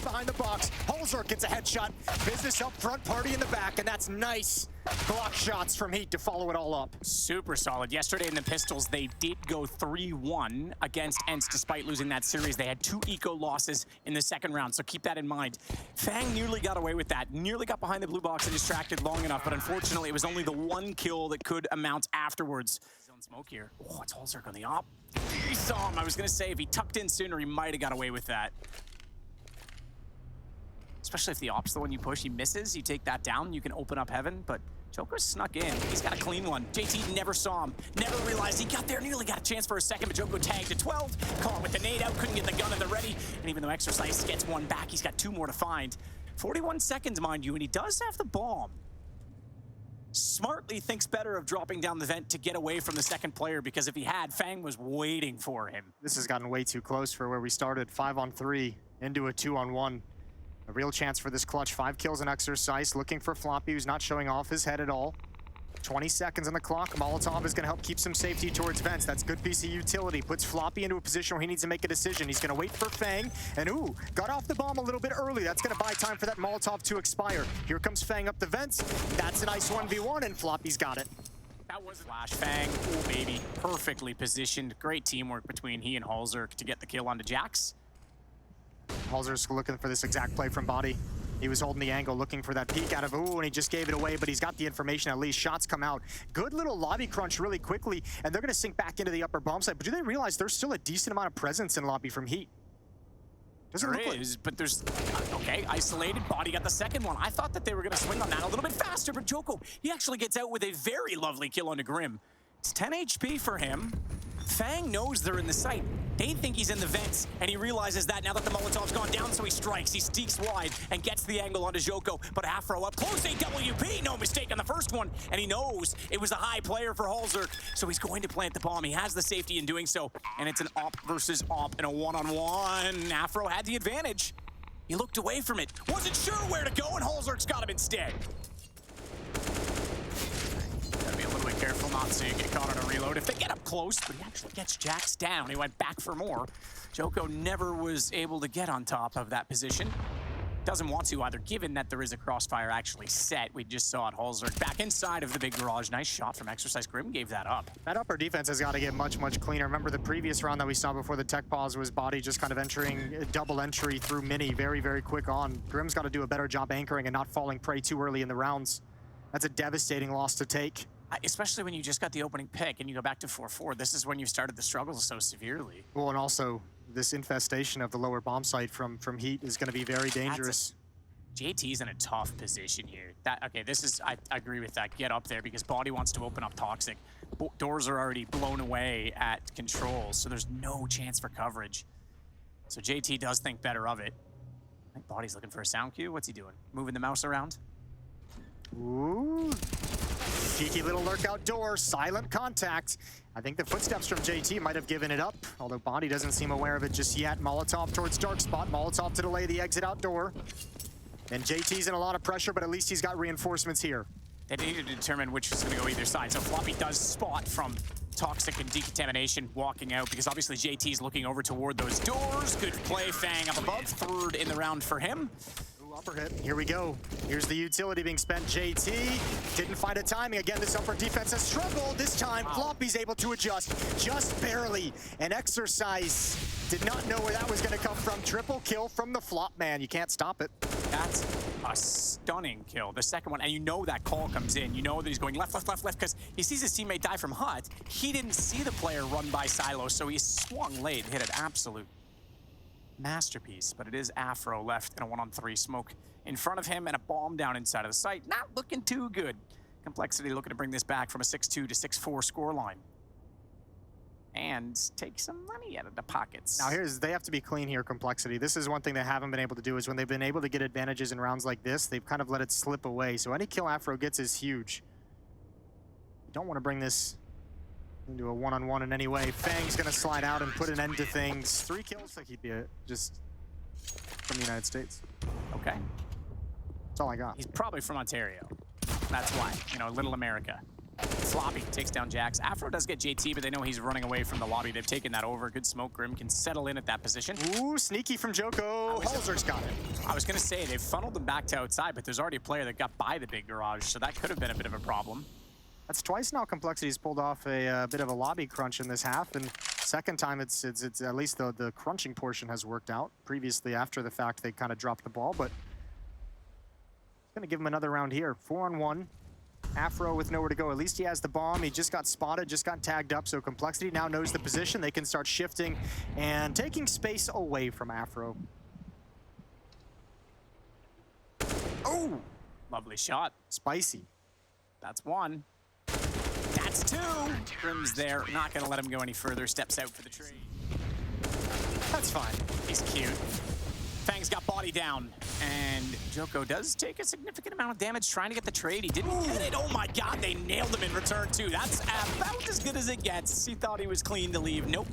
behind the box. Holzer gets a headshot. Business up front, party in the back, and that's nice. Block shots from HEET to follow it all up. Super solid. Yesterday in the Pistols, they did go 3-1 against ENCE despite losing that series. They had 2 eco losses in the second round, so keep that in mind. Fang nearly got away with that, nearly got behind the blue box and distracted long enough, but unfortunately it was only the 1 kill that could amount afterwards. He's on smoke here. Oh, it's Holzer on the op. He saw him. I was going to say if he tucked in sooner, he might have got away with that. Especially if the op's the one you push, he misses, you take that down, you can open up heaven, but Joker snuck in. He's got a clean one. JT never saw him, never realized he got there, nearly got a chance for a second, but Joko tagged to 12, caught with the nade out, couldn't get the gun at the ready, and even though Exercise gets 1 back, he's got 2 more to find. 41 seconds, mind you, and he does have the bomb. Smartly thinks better of dropping down the vent to get away from the second player, because if he had, Fang was waiting for him. This has gotten way too close for where we started. 5-on-3 into a 2-on-1. A real chance for this clutch. 5 kills in Exercise, looking for Floppy, who's not showing off his head at all. 20 seconds on the clock. Molotov is going to help keep some safety towards vents. That's good piece of utility. Puts Floppy into a position where he needs to make a decision. He's going to wait for Fang, and ooh, got off the bomb a little bit early. That's going to buy time for that Molotov to expire. Here comes Fang up the vents. That's a nice 1v1, and Floppy's got it. That was Flash Fang. Oh, baby. Perfectly positioned. Great teamwork between he and Holzer to get the kill onto Jax. Holzer's looking for this exact play from Body. He was holding the angle, looking for that peek out of ooh, and he just gave it away, but he's got the information at least. Shots come out. Good little lobby crunch really quickly, and they're going to sink back into the upper bomb site. But do they realize there's still a decent amount of presence in lobby from HEET? Doesn't look like... but there's... Okay, isolated. Body got the second one. I thought that they were going to swing on that a little bit faster, but Joko, he actually gets out with a very lovely kill onto Grim. It's 10 HP for him. Fang knows they're in the site. They think he's in the vents, and he realizes that now that the Molotov's gone down, so he strikes. He sneaks wide and gets the angle onto Joko, but Afro up close, AWP, no mistake on the first one, and he knows it was a high player for Holzer, so he's going to plant the bomb. He has the safety in doing so, and it's an op versus op in a one-on-one. Afro had the advantage. He looked away from it, wasn't sure where to go, and Holzer's got him instead. Gotta be a little bit careful not to get caught on a reload. If they get up close, but he actually gets Jax down. He went back for more. Joko never was able to get on top of that position. Doesn't want to either, given that there is a crossfire actually set. We just saw it, Holzer back inside of the big garage. Nice shot from Exercise. Grim gave that up. That upper defense has got to get much, much cleaner. Remember the previous round that we saw before the tech pause was Body just kind of entering a double entry through Mini very, very quick on. Grim's got to do a better job anchoring and not falling prey too early in the rounds. That's a devastating loss to take. Especially when you just got the opening pick and you go back to 4-4. This is when you started the struggles so severely. Well, and also this infestation of the lower bomb site from HEET is going to be very dangerous. JT's in a tough position here. Okay, this is, I agree with that. Get up there because Body wants to open up Toxic. Doors are already blown away at control, so there's no chance for coverage. So JT does think better of it. I think Body's looking for a sound cue. What's he doing? Moving the mouse around? Ooh. Cheeky little lurk outdoor, silent contact. I think the footsteps from JT might have given it up, although Body doesn't seem aware of it just yet. Molotov towards dark spot, Molotov to delay the exit outdoor. And JT's in a lot of pressure, but at least he's got reinforcements here. They needed to determine which is going to go either side. So Floppy does spot from Toxic and Decontamination walking out because obviously JT's looking over toward those doors. Good play, Fang up above. Third in the round for him. Upper hit. Here we go. Here's the utility being spent. JT didn't find a timing. Again, this upper defense has struggled. This time, Floppy's able to adjust just barely. And Exercise did not know where that was going to come from. Triple kill from the Flop man. You can't stop it. That's a stunning kill. The second one, and you know that call comes in. You know that he's going left, left, left, left, because he sees his teammate die from HUT. He didn't see the player run by Silo, so he swung late, hit an absolute masterpiece, but it is Afro left in a 1-on-3 smoke in front of him and a bomb down inside of the site. Not looking too good. Complexity looking to bring this back from a 6-2 to 6-4 scoreline. And take some money out of the pockets. Now they have to be clean here, Complexity. This is one thing they haven't been able to do is when they've been able to get advantages in rounds like this, they've kind of let it slip away. So any kill Afro gets is huge. You don't want to bring this into a 1-on-1 in any way. Fang's gonna slide out and put an end to things. 3 kills, like he'd be just from the United States. Okay. That's all I got. He's probably from Ontario. That's why, you know, little America. Floppy takes down Jax. Afro does get JT, but they know he's running away from the lobby. They've taken that over. Good smoke. Grim can settle in at that position. Ooh, sneaky from Joko. Halzer's got it. I was going to say, they've funneled them back to outside, but there's already a player that got by the big garage, so that could have been a bit of a problem. That's twice now Complexity's pulled off a bit of a lobby crunch in this half, and second time it's at least the crunching portion has worked out. Previously, after the fact, they kind of dropped the ball, but gonna give him another round here. 4-on-1. Afro with nowhere to go. At least he has the bomb. He just got spotted, just got tagged up, so Complexity now knows the position. They can start shifting and taking space away from Afro. Oh! Lovely shot. Spicy. That's one. That's two. Grim's there. Not going to let him go any further. Steps out for the trade. That's fine. He's cute. Fang's got body down. And Joko does take a significant amount of damage trying to get the trade. He didn't get it. Oh my god, they nailed him in return too. That's about as good as it gets. He thought he was clean to leave. Nope.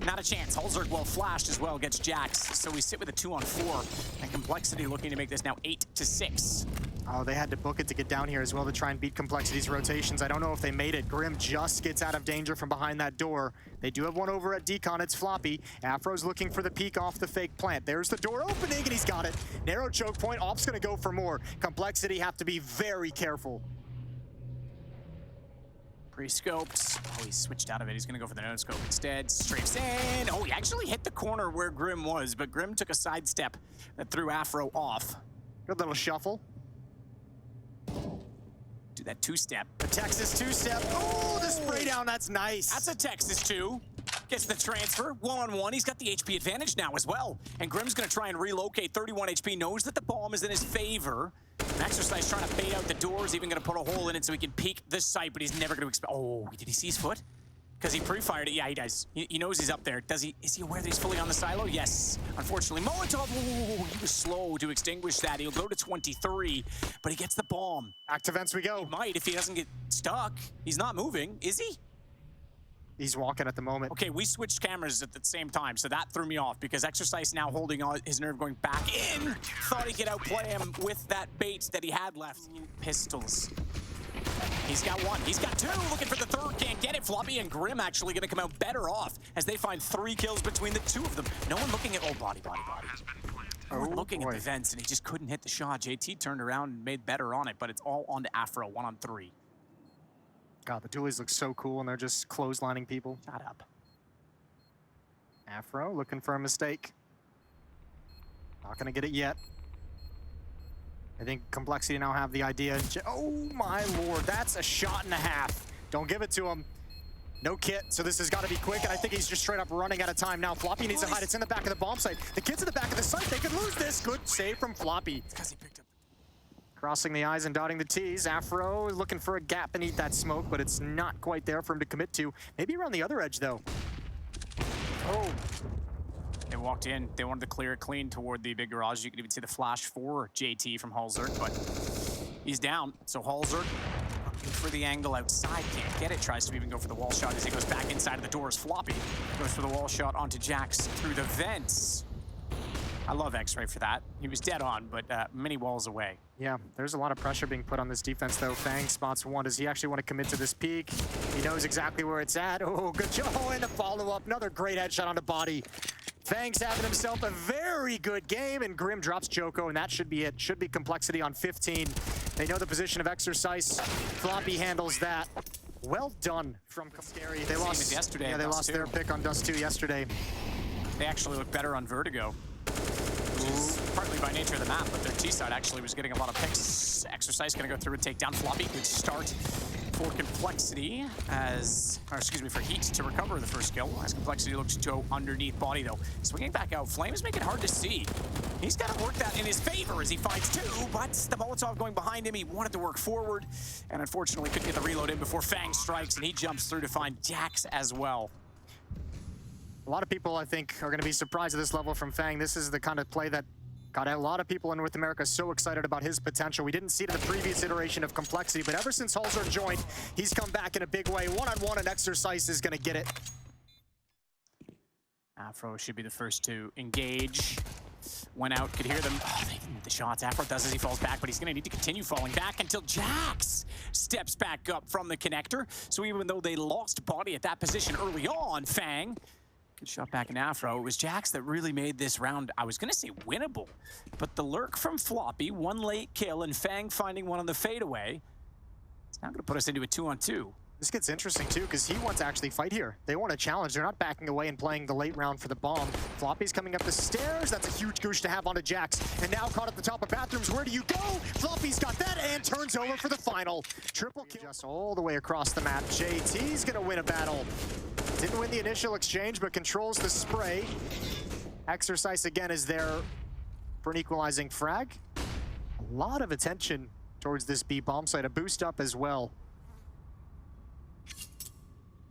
Not a chance. Halzerg, well flashed as well, gets Jax. So we sit with a 2-on-4. And Complexity looking to make this now 8-6. Oh, they had to book it to get down here as well to try and beat Complexity's rotations. I don't know if they made it. Grim just gets out of danger from behind that door. They do have one over at Decon. It's Floppy. Afro's looking for the peek off the fake plant. There's the door opening, and he's got it. Narrow choke point. Op's going to go for more. Complexity have to be very careful. Pre-scopes. Oh, he switched out of it. He's going to go for the no-scope instead. Strafes in. Oh, he actually hit the corner where Grim was, but Grim took a sidestep that threw Afro off. Good little shuffle. Do that two-step. The Texas two-step. Oh, the spray down. That's nice. That's a Texas two. Gets the transfer. 1-on-1. He's got the HP advantage now as well. And Grim's going to try and relocate. 31 HP. Knows that the bomb is in his favor. An exercise trying to bait out the doors. Even going to put a hole in it so he can peek this site, but he's never going to expect. Oh, did he see his foot? Because he pre-fired it. Yeah, he does. He knows he's up there. Does he? Is he aware that he's fully on the silo? Yes. Unfortunately, Molotov, he was slow to extinguish that. He'll go to 23, but he gets the bomb. Back to vents we go. He might if he doesn't get stuck. He's not moving, is he? He's walking at the moment. Okay, we switched cameras at the same time, so that threw me off because Exercise now holding on his nerve going back in. Thought he could outplay him with that bait that he had left. Pistols. He's got one. He's got two. Looking for the third. Can't get it. Floppy and Grim actually going to come out better off as they find 3 kills between the two of them. No one looking at... Oh, body. No one looking at the vents, and he just couldn't hit the shot. JT turned around and made better on it, but it's all on to Afro. 1-on-3. God, the dualies look so cool, and they're just clotheslining people. Shut up. Afro looking for a mistake. Not going to get it yet. I think Complexity now have the idea. Oh my lord, that's a shot and a half. Don't give it to him. No kit, so this has got to be quick, and I think he's just straight up running out of time now. Floppy needs to hide. It's in the back of the bomb site. The kid's in the back of the site. They could lose this. Good save from Floppy. Because he picked up. Crossing the I's and dotting the T's. Afro is looking for a gap beneath that smoke, but it's not quite there for him to commit to. Maybe around the other edge, though. Oh. They walked in. They wanted to clear it clean toward the big garage. You could even see the flash for JT from Halzerg, but he's down. So Halzerg looking for the angle outside. Can't get it. Tries to even go for the wall shot as he goes back inside of the doors. Floppy goes for the wall shot onto Jax through the vents. I love X-Ray for that. He was dead on, but many walls away. Yeah, there's a lot of pressure being put on this defense, though. Fang spots one. Does he actually want to commit to this peak? He knows exactly where it's at. Oh, good job. Oh, and a follow-up. Another great headshot on the body. Fang's having himself a very good game, and Grim drops Joko, and that should be it. Should be Complexity on 15. They know the position of Exercise. Floppy handles that. Well done from Scary. They lost yesterday. Yeah, they lost their pick on Dust 2 yesterday. They actually look better on Vertigo. Partly by nature of the map, but their T side actually was getting a lot of picks. Exercise gonna go through and take down Floppy. Good start for Complexity for HEET to recover the first kill. As Complexity looks to go underneath body though. Swinging back out, Flame is making it hard to see. He's got to work that in his favor as he finds two, but the Molotov going behind him. He wanted to work forward, and unfortunately couldn't get the reload in before Fang strikes, and he jumps through to find Jax as well. A lot of people, I think, are going to be surprised at this level from Fang. This is the kind of play that got a lot of people in North America so excited about his potential. We didn't see it in the previous iteration of Complexity, but ever since Halzerg joined, he's come back in a big way. One-on-one, and Exercise is going to get it. Afro should be the first to engage. Went out, could hear them. Oh, The shots, Afro does as he falls back, but he's gonna need to continue falling back until Jax steps back up from the connector. So even though they lost body at that position early on, Fang, good shot back in Afro. It was Jax that really made this round, I was gonna say winnable, but the lurk from Floppy, one late kill, and Fang finding one on the fadeaway, it's now gonna put us into a 2-on-2. This gets interesting too, because he wants to actually fight here. They want a challenge. They're not backing away and playing the late round for the bomb. Floppy's coming up the stairs. That's a huge goosh to have onto Jax. And now caught at the top of bathrooms. Where do you go? Floppy's got that and turns over for the final. Triple kill just all the way across the map. JT's gonna win a battle. Didn't win the initial exchange, but controls the spray. Exercise again is there for an equalizing frag. A lot of attention towards this B bomb site. A boost up as well.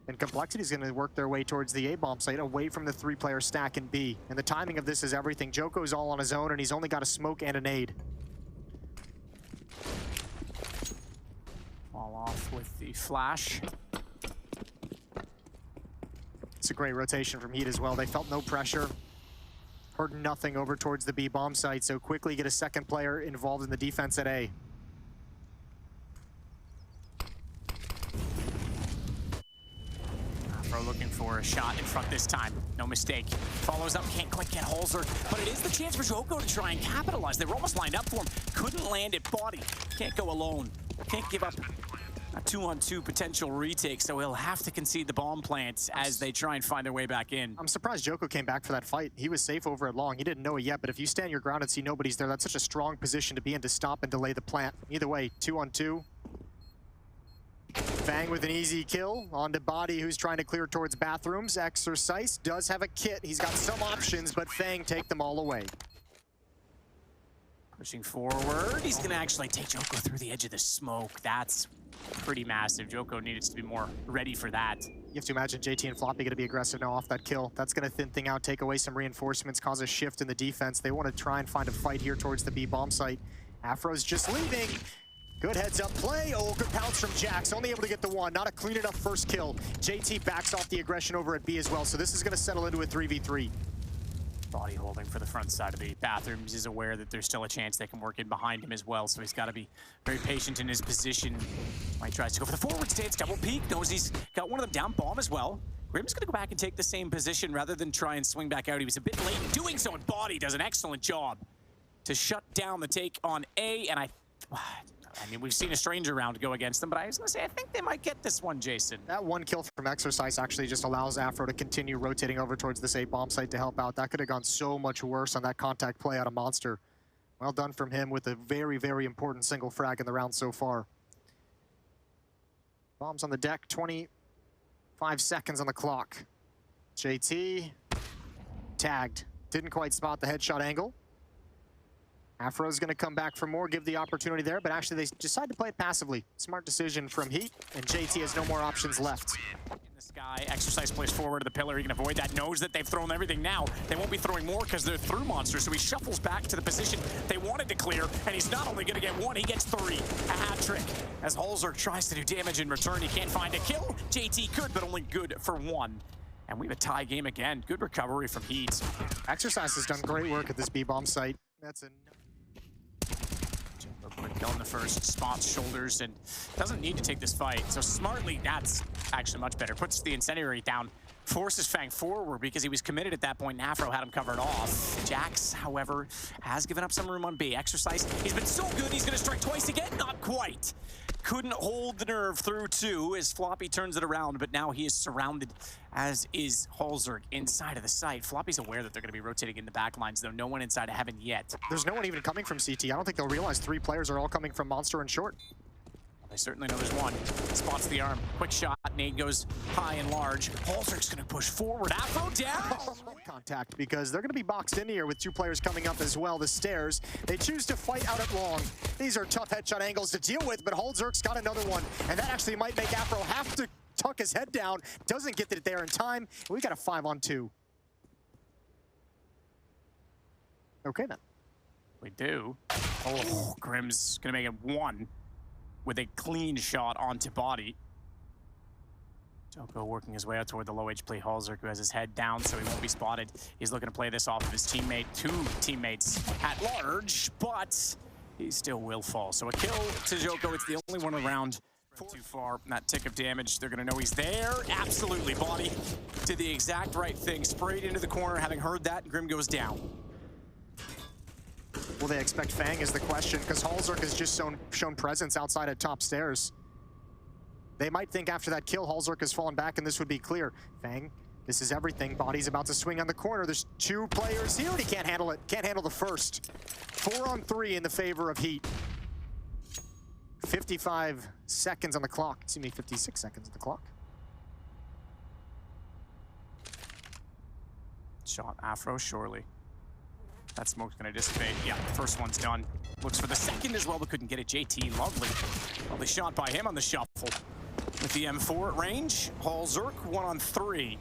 And Complexity is going to work their way towards the A-bomb site, away from the three-player stack in B. And the timing of this is everything. Joko's all on his own, and he's only got a smoke and a nade. Fall off with the flash. It's a great rotation from HEET as well. They felt no pressure. Heard nothing over towards the B-bomb site, so quickly get a second player involved in the defense at A. Looking for a shot in front this time. No mistake. Follows up, can't quite get Holzer, but it is the chance for Joko to try and capitalize. They were almost lined up for him. Couldn't land it. Body. Can't go alone. Can't give up a 2-on-2 potential retake, so he'll have to concede the bomb plant as they try and find their way back in. I'm surprised Joko came back for that fight. He was safe over at long. He didn't know it yet, but if you stand your ground and see nobody's there, that's such a strong position to be in to stop and delay the plant. Either way, 2-on-2. Fang with an easy kill onto Body, who's trying to clear towards bathrooms. Exercise does have a kit. He's got some options, but Fang take them all away. Pushing forward. He's going to actually take Joko through the edge of the smoke. That's pretty massive. Joko needs to be more ready for that. You have to imagine JT and Floppy going to be aggressive now off that kill. That's going to thin thing out, take away some reinforcements, cause a shift in the defense. They want to try and find a fight here towards the B bomb site. Afro's just leaving. Good heads up play. Oh, good pounce from Jax. Only able to get the one. Not a clean enough first kill. JT backs off the aggression over at B as well. So this is going to settle into a 3v3. Body holding for the front side of the bathrooms, is aware that there's still a chance they can work in behind him as well. So he's got to be very patient in his position. Mike tries to go for the forward stance. Double peek. Knows he's got one of them down. Bomb as well. Grim's going to go back and take the same position rather than try and swing back out. He was a bit late in doing so, and Body does an excellent job to shut down the take on A. And I mean, we've seen a stranger round go against them, but I was going to say, I think they might get this one, Jason. That one kill from Exercise actually just allows Afro to continue rotating over towards this A-bomb site to help out. That could have gone so much worse on that contact play out of Monster. Well done from him with a very, very important single frag in the round so far. Bombs on the deck, 25 seconds on the clock. JT tagged. Didn't quite spot the headshot angle. Afro's going to come back for more, give the opportunity there, but actually they decide to play it passively. Smart decision from HEET, and JT has no more options left. In the sky, Exercise plays forward to the pillar. He can avoid that, knows that they've thrown everything now. They won't be throwing more because they're through Monster, so he shuffles back to the position they wanted to clear, and he's not only going to get one, he gets three. A hat trick. As Holzer tries to do damage in return, he can't find a kill. JT could, but only good for one. And we have a tie game again. Good recovery from HEET. Exercise has done great work at this B-bomb site. That's a quick kill in the first, spots shoulders, and doesn't need to take this fight. So smartly, that's actually much better. Puts the incendiary down, forces Fang forward because he was committed at that point, and Afro had him covered off. Jax, however, has given up some room on B. Exercise, he's been so good, he's gonna strike twice again, not quite. Couldn't hold the nerve through two as Floppy turns it around, but now he is surrounded, as is Holzer inside of the site. Floppy's aware that they're gonna be rotating in the back lines, though no one inside of Heaven yet. There's no one even coming from CT. I don't think they'll realize three players are all coming from Monster and Short. They certainly know there's one. Spots the arm. Quick shot. Nade goes high and large. Holzer's going to push forward. Afro down! Contact, because they're going to be boxed in here with two players coming up as well. The stairs. They choose to fight out at long. These are tough headshot angles to deal with, but Holzer's got another one. And that actually might make Afro have to tuck his head down. Doesn't get it there in time. We got a 5-on-2. Okay, then. We do. Oh, Grim's going to make it one with a clean shot onto Body. Joko working his way out toward the low HP Halzerk, who has his head down, so he won't be spotted. He's looking to play this off of his teammate. 2 teammates at large, but he still will fall. So a kill to Joko. It's the only one around. Too far. That tick of damage, they're going to know he's there. Absolutely. Body did the exact right thing. Sprayed into the corner. Having heard that, Grim goes down. Will they expect Fang is the question, because Halzerk has just shown presence outside at top stairs. They might think after that kill, Halzerk has fallen back and this would be clear. Fang, this is everything. Body's about to swing on the corner. There's 2 players here and he can't handle it. Can't handle the first. 4 on 3 in the favor of HEET. 55 seconds on the clock. Excuse me, 56 seconds on the clock. Shot Afro, surely. That smoke's gonna dissipate. Yeah, first one's done. Looks for the second as well, but couldn't get it. JT, lovely. Lovely shot by him on the shuffle. With the M4 at range, Halzerk, 1 on 3.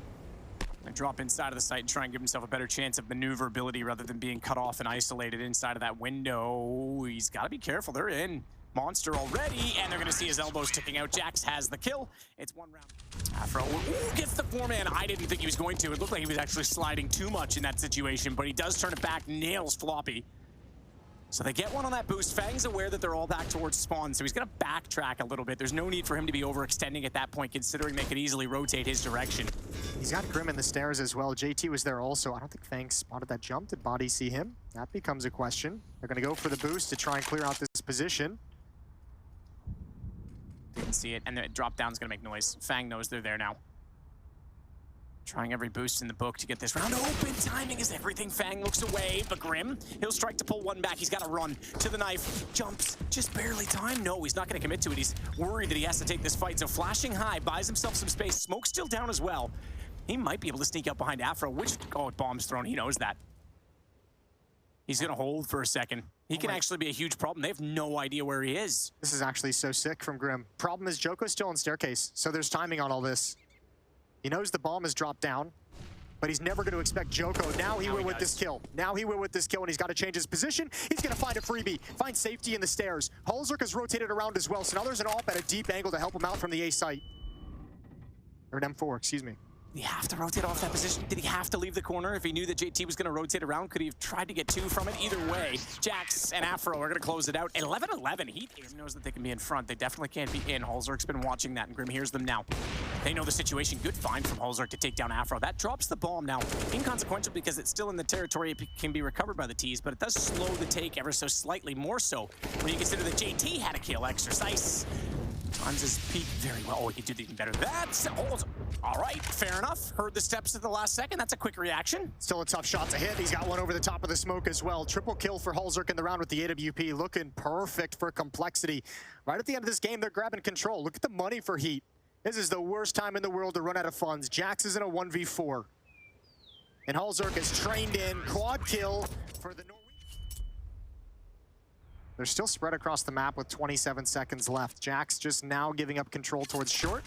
Gonna drop inside of the site and try and give himself a better chance of maneuverability rather than being cut off and isolated inside of that window. He's gotta be careful, they're in. Monster already, and they're gonna see his elbows ticking out. Jax has the kill. It's 1 round. Afro gets the 4-man. I didn't think he was going to. It looked like he was actually sliding too much in that situation, but he does turn it back, nails Floppy. So they get one on that boost. Fang's aware that they're all back towards spawn, so he's gonna backtrack a little bit. There's no need for him to be overextending at that point, considering they could easily rotate his direction. He's got Grim in the stairs as well. JT was there also. I don't think Fang spotted that jump. Did Body see him? That becomes a question. They're gonna go for the boost to try and clear out this position. Didn't see it, and the drop down's gonna make noise. Fang knows they're there now. Trying every boost in the book to get this round open. Timing is everything. Fang looks away, but Grim, he'll strike to pull one back. He's got to run to the knife. Jumps, just barely time. No, he's not gonna commit to it. He's worried that he has to take this fight. So flashing high, buys himself some space. Smoke's still down as well. He might be able to sneak up behind Afro, which, oh, bomb's thrown. He knows that. He's gonna hold for a second. He can actually be a huge problem. They have no idea where he is. This is actually so sick from Grim. Problem is Joko's still on staircase, so there's timing on all this. He knows the bomb has dropped down, but he's never gonna expect Joko. Now he will with this kill. Now he will with this kill, and he's gotta change his position. He's gonna find a freebie, find safety in the stairs. Halzerk has rotated around as well, so now there's an AWP at a deep angle to help him out from the A site. Or an M4, excuse me. Did he have to rotate off that position? Did he have to leave the corner? If he knew that JT was going to rotate around, could he have tried to get 2 from it? Either way, Jax and Afro are going to close it out. 11-11. He knows that they can be in front. They definitely can't be in. Halzerk's been watching that, and Grim hears them now. They know the situation. Good find from Halzerk to take down Afro. That drops the bomb now. Inconsequential because it's still in the territory. It can be recovered by the T's, but it does slow the take ever so slightly more so when you consider that JT had a kill exercise. Times his peak very well. Oh, he did even better. That's all right. Fair enough. Heard the steps at the last second. That's a quick reaction. Still a tough shot to hit. He's got one over the top of the smoke as well. Triple kill for Halzerk in the round with the AWP. Looking perfect for complexity. Right at the end of this game, they're grabbing control. Look at the money for HEET. This is the worst time in the world to run out of funds. Jax is in a 1v4. And Halzerk is trained in. Quad kill for the Norwegian. They're still spread across the map with 27 seconds left. Jax just now giving up control towards short.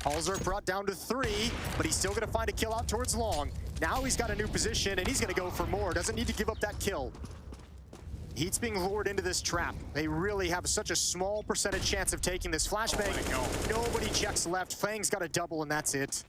Halzerk brought down to 3, but he's still gonna find a kill out towards long. Now he's got a new position and he's gonna go for more. Doesn't need to give up that kill. HEET's being lured into this trap. They really have such a small percentage chance of taking this flashbang. Nobody checks left. Fang's got a double and that's it.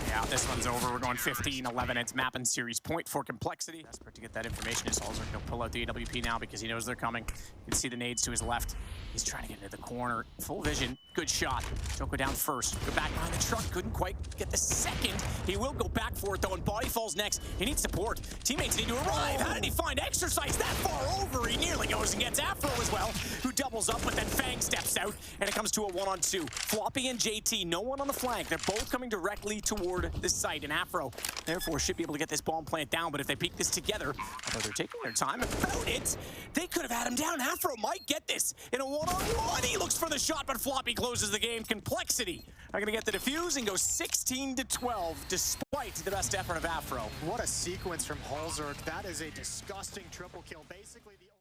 Yeah, this one's over. We're going 15-11. It's map and series point for complexity. Desperate to get that information is Halzerk. He'll pull out the AWP now because he knows they're coming. You can see the nades to his left. He's trying to get into the corner. Full vision. Good shot. Joko down first. Go back behind the truck. Couldn't quite get the second. He will go back for it, though, and Body falls next. He needs support. Teammates need to arrive. How did he find exercise that far over? He nearly goes and gets Afro as well, who doubles up, but then Fang steps out, and it comes to a 1-on-2. Floppy and JT, no one on the flank. They're both coming directly toward the site, and Afro, therefore, should be able to get this bomb plant down, but if they peek this together, although they're taking their time about it, they could have had him down. Afro might get this in a 1-on-1. He looks for the shot, but Floppy closes the game. Complexity are gonna get the defuse and go 16-12, despite the best effort of Afro. What a sequence from Halzerk. That is a disgusting triple kill. Basically the